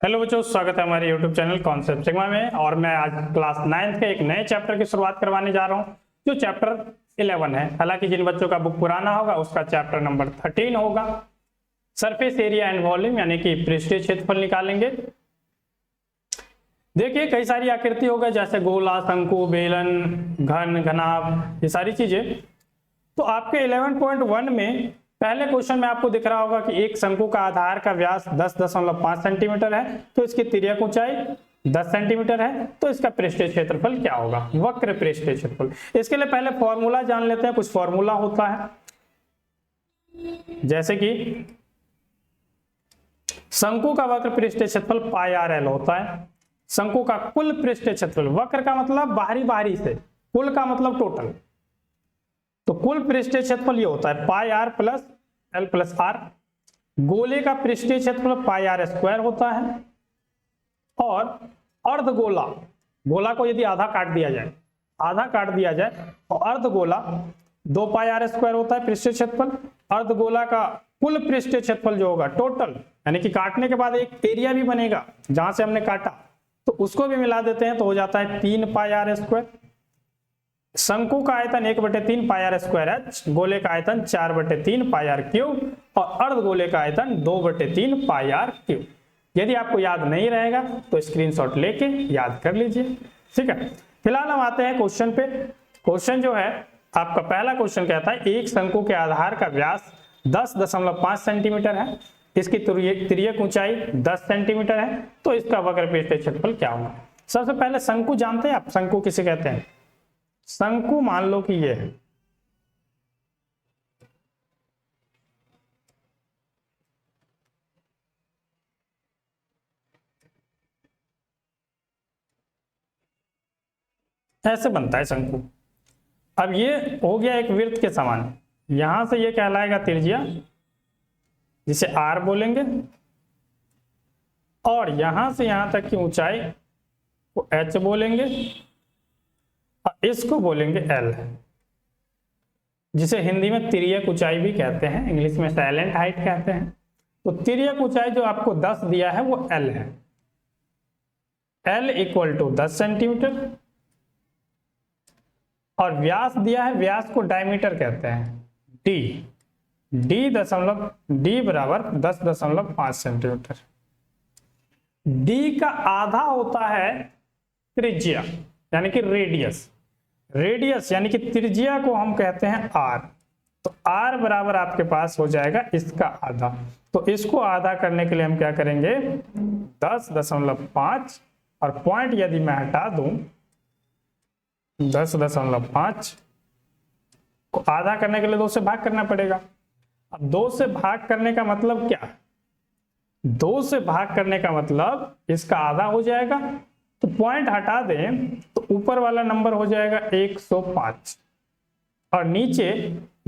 Hello बच्चों, स्वागत है हमारे YouTube चैनल कॉन्सेप्ट सिग्मा में। और मैं आज क्लास 9th के एक नए चैप्टर की शुरुआत करवाने जा रहा हूं जो चैप्टर 11 है। हालांकि जिन बच्चों का बुक पुराना होगा उसका चैप्टर नंबर 13 होगा। सरफेस एरिया एंड वॉल्यूम यानी कि पृष्ठीय क्षेत्रफल निकालेंगे। देखिए कई सारी आकृति हो गई जैसे गोला, शंकु, बेलन, घन, घनाभ, ये सारी चीजें। तो आपके 11.1 में पहले क्वेश्चन में आपको दिख रहा होगा कि एक शंकु का आधार का व्यास 10.5 सेंटीमीटर है, तो इसकी तिर्यक ऊंचाई 10 सेंटीमीटर है, तो इसका पृष्ठीय क्षेत्रफल क्या होगा? वक्र पृष्ठीय क्षेत्रफल। इसके लिए पहले फॉर्मूला जान लेते हैं। कुछ फॉर्मूला होता है जैसे कि शंकु का वक्र पृष्ठीय क्षेत्रफल पाई आर एल होता है। शंकु का कुल पृष्ठीय क्षेत्रफल, वक्र का मतलब बाहरी से, कुल का मतलब टोटल, तो कुल पृष्ठीय क्षेत्रफल ये होता है pi r plus l plus r. गोले का पृष्ठीय क्षेत्रफल पाई आर स्क्वायर होता है। और अर्धगोला, गोला को यदि आधा काट दिया जाए तो अर्धगोला 2 पाई आर स्क्वायर होता है पृष्ठीय क्षेत्रफल। अर्धगोला का कुल पृष्ठीय क्षेत्रफल जो होगा टोटल, यानी कि काटने के बाद एक एरिया भी बनेगा जहां से हमने काटा, तो उसको भी मिला देते हैं तो हो जाता है 3 पाई आर स्क्वायर। शंकु का आयतन 1/3 पाई आर स्क्वायर एच, गोले का आयतन 4/3 पाई आर क्यूब और अर्धगोले का आयतन 2/3 पाई आर क्यूब। यदि आपको याद नहीं रहेगा तो स्क्रीनशॉट लेके याद कर लीजिए, ठीक है। फिलहाल हम आते हैं क्वेश्चन पे। क्वेश्चन जो है आपका पहला क्वेश्चन कहता है एक शंकु के आधार का व्यास 10.5 सेंटीमीटर है, इसकी तिर्यक ऊंचाई 10 सेंटीमीटर है, तो इसका वक्र पृष्ठीय क्षेत्रफल क्या होगा? सबसे पहले शंकु जानते हैं आप? शंकु किसे कहते हैं? शंकु मान लो कि ये है, ऐसे बनता है शंकु। अब ये हो गया एक वृत्त के समान, यहां से ये कहलाएगा त्रिज्या जिसे आर बोलेंगे, और यहां से यहां तक की ऊंचाई को एच बोलेंगे और इसको बोलेंगे एल, जिसे हिंदी में तिर्यक ऊंचाई भी कहते हैं, इंग्लिश में साइलेंट हाइट कहते हैं। तो तिर्यक ऊंचाई जो आपको 10 दिया है वो एल है। एल इक्वल टू 10 सेंटीमीटर, और व्यास दिया है, व्यास को डायमीटर कहते हैं, डी बराबर 10.5 सेंटीमीटर। डी का आधा होता है त्रिज्या यानी कि रेडियस यानी कि त्रिज्या को हम कहते हैं आर। तो आर बराबर आपके पास हो जाएगा इसका आधा। तो इसको आधा करने के लिए हम क्या करेंगे, 10.5 और पॉइंट यदि मैं हटा दूं 10.5 को आधा करने के लिए 2 से भाग करना पड़ेगा। अब 2 से भाग करने का मतलब क्या? 2 से भाग करने का मतलब इसका आधा हो जाएगा, तो पॉइंट हटा दें तो ऊपर वाला नंबर हो जाएगा 105, और नीचे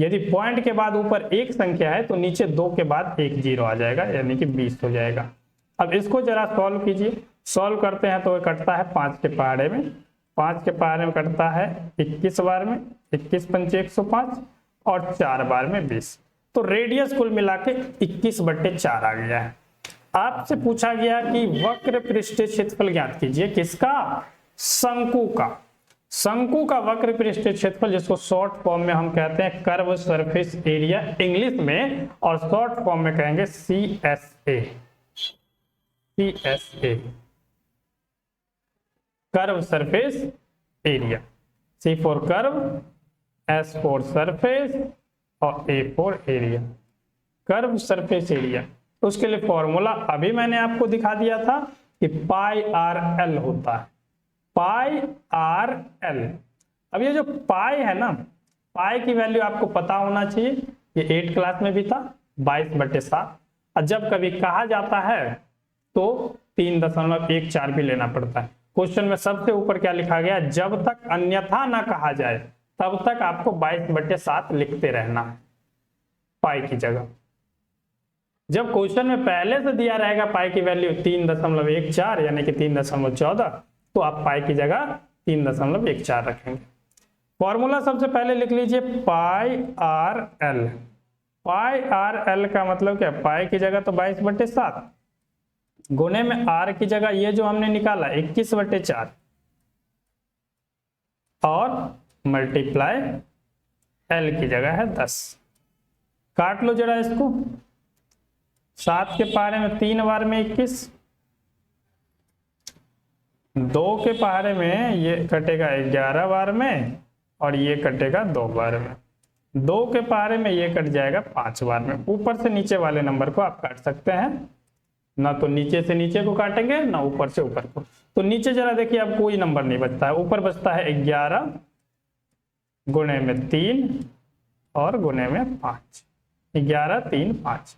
यदि पॉइंट के बाद ऊपर एक संख्या है तो नीचे 2 के बाद एक 0 आ जाएगा, यानी कि 20 हो जाएगा। अब इसको जरा सॉल्व कीजिए। सॉल्व करते हैं तो ये कटता है 5 के पहाड़े में, 5 के पहाड़े में कटता है 21 बार में, 21 पंचे 105 और 4 बार में 20। तो रेडियस कुल मिला के 21/4 आ गया है। आपसे पूछा गया कि वक्र पृष्ठीय क्षेत्रफल ज्ञात कीजिए। किसका? शंकु का। शंकु का वक्र पृष्ठीय क्षेत्रफल, जिसको शॉर्ट फॉर्म में हम कहते हैं कर्व सरफेस एरिया इंग्लिश में, और शॉर्ट फॉर्म में कहेंगे CSA, curve surface area. C for curve, S for surface और A for area, curve surface area. तो उसके लिए फॉर्मूला अभी मैंने आपको दिखा दिया था कि पाई आर एल होता है, पाई आर एल। अब ये जो पाई है ना, पाई की वैल्यू आपको पता होना चाहिए, ये 8 क्लास में भी था, 22/7। और जब कभी कहा जाता है तो 3.14 भी लेना पड़ता है। क्वेश्चन में सबसे ऊपर क्या लिखा गया? जब तक अन्यथा ना कहा जाए तब तक आपको 22/7 लिखते रहना है पाई की जगह। जब क्वेश्चन में पहले से दिया रहेगा पाई की वैल्यू 3.14 यानी कि 3.14, तो आप पाई की जगह 3.14 रखेंगे। फॉर्मूला सबसे पहले लिख लीजिए पाई आर एल। पाई आर एल का मतलब क्या? पाई की जगह तो 22/7 गुणे में r की जगह ये जो हमने निकाला 21/4 और मल्टीप्लाई l की जगह है 10। काट लो जरा इसको, 7 के पहाड़े में 3 बार में 21, 2 के पहाड़े में ये कटेगा 11 बार में और ये कटेगा 2 बार में, 2 के पहाड़े में ये कट जाएगा 5 बार में। ऊपर से नीचे वाले नंबर को आप काट सकते हैं, ना तो नीचे से नीचे को काटेंगे ना ऊपर से ऊपर को। तो नीचे जरा देखिए अब कोई नंबर नहीं बचता है, ऊपर बचता है 11 गुणे में 3 और गुणे में 5, 11 3 5।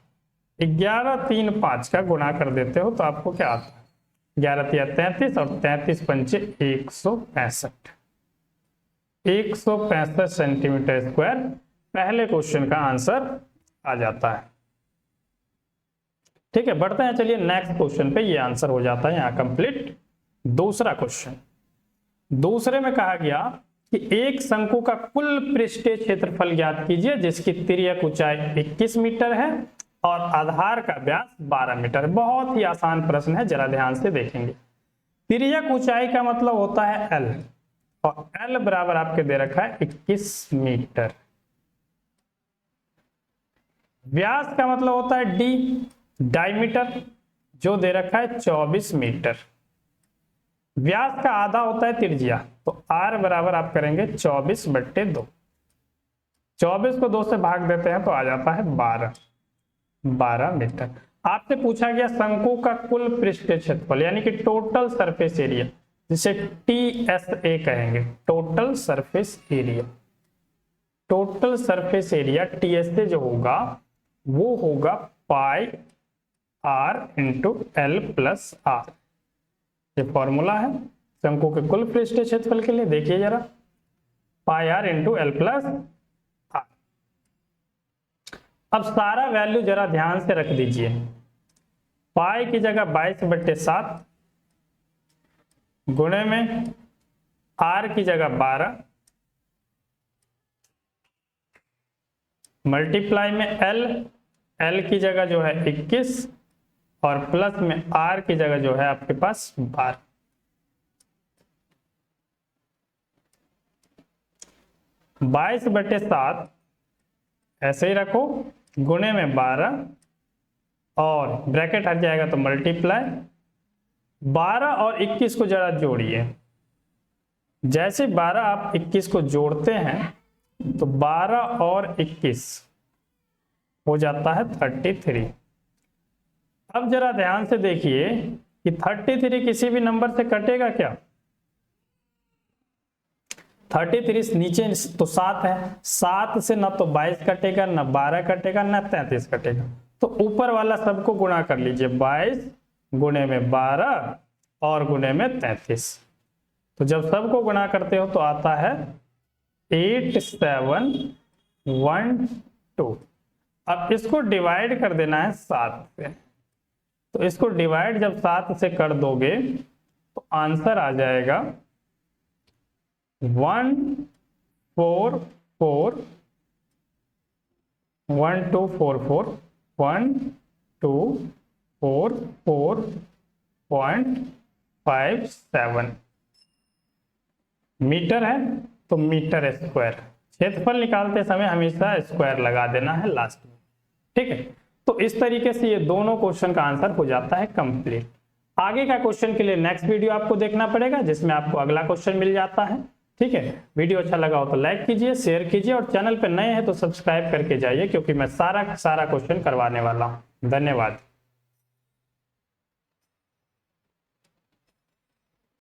11 3 5 का गुणा कर देते हो तो आपको क्या आता है, 11 3 33 और 33 पंचे 165, 165 सेंटीमीटर स्क्वायर पहले क्वेश्चन का आंसर आ जाता है। ठीक है, बढ़ते हैं, चलिए नेक्स्ट क्वेश्चन पे। ये आंसर हो जाता है यहाँ कंप्लीट। दूसरा क्वेश्चन, दूसरे में कहा गया कि एक शंकु का कुल पृष्ठीय क्षेत्रफल ज्ञात कीजिए जिसकी तिर्यक ऊंचाई 21 मीटर है और आधार का व्यास 12 मीटर है। बहुत ही आसान प्रश्न है, जरा ध्यान से देखेंगे। तिर्यक ऊंचाई का मतलब होता है L और L बराबर आपके दे रखा है 21 मीटर। व्यास का मतलब होता है D, डायमीटर, जो दे रखा है 24 मीटर। व्यास का आधा होता है त्रिज्या, तो R बराबर आप करेंगे 24/2। 24 को 2 से भाग देते हैं तो आ जाता है 12 मीटर। आपसे पूछा गया शंकु का कुल पृष्ठीय क्षेत्रफल यानी कि टोटल सरफेस एरिया, जिसे TSA कहेंगे, total surface area. Total surface area TSA जो होगा वो होगा पाई R into L plus R। ये फॉर्मूला है शंकु के कुल पृष्ठीय क्षेत्रफल के लिए, देखिए जरा, पाई R into L plus R। अब सारा वैल्यू जरा ध्यान से रख दीजिए। पाई की जगह 22/7 गुणे में R की जगह 12 मल्टीप्लाई में L की जगह जो है 21 और प्लस में R की जगह जो है आपके पास 12। बाईस बटे 7 ऐसे ही रखो, गुणे में 12 और ब्रैकेट हट जाएगा तो मल्टीप्लाई। 12 और 21 को जरा जोड़िए। जैसे 12 आप 21 को जोड़ते हैं तो 12 और 21 हो जाता है 33। अब जरा ध्यान से देखिए कि 33 किसी भी नंबर से कटेगा क्या? 33 नीचे तो 7 है, 7 से ना तो 22 कटेगा, ना 12 कटेगा, ना 33 कटेगा। तो ऊपर वाला सबको गुणा कर लीजिए, 22 गुणे में 12 और गुणे में 33। तो जब सबको गुणा करते हो तो आता है 8712। अब इसको डिवाइड कर देना है 7 से, तो इसको डिवाइड जब 7 से कर दोगे तो आंसर आ जाएगा 1244 मीटर है। तो मीटर स्क्वायर, क्षेत्रफल निकालते समय हमेशा स्क्वायर लगा देना है लास्ट में, ठीक है। तो इस तरीके से ये दोनों क्वेश्चन का आंसर हो जाता है कंप्लीट। आगे का क्वेश्चन के लिए नेक्स्ट वीडियो आपको देखना पड़ेगा, जिसमें आपको अगला क्वेश्चन मिल जाता है, ठीक है। वीडियो अच्छा लगा हो तो लाइक कीजिए, शेयर कीजिए और चैनल पर नए हैं तो सब्सक्राइब करके जाइए, क्योंकि मैं सारा क्वेश्चन करवाने वाला हूं। धन्यवाद।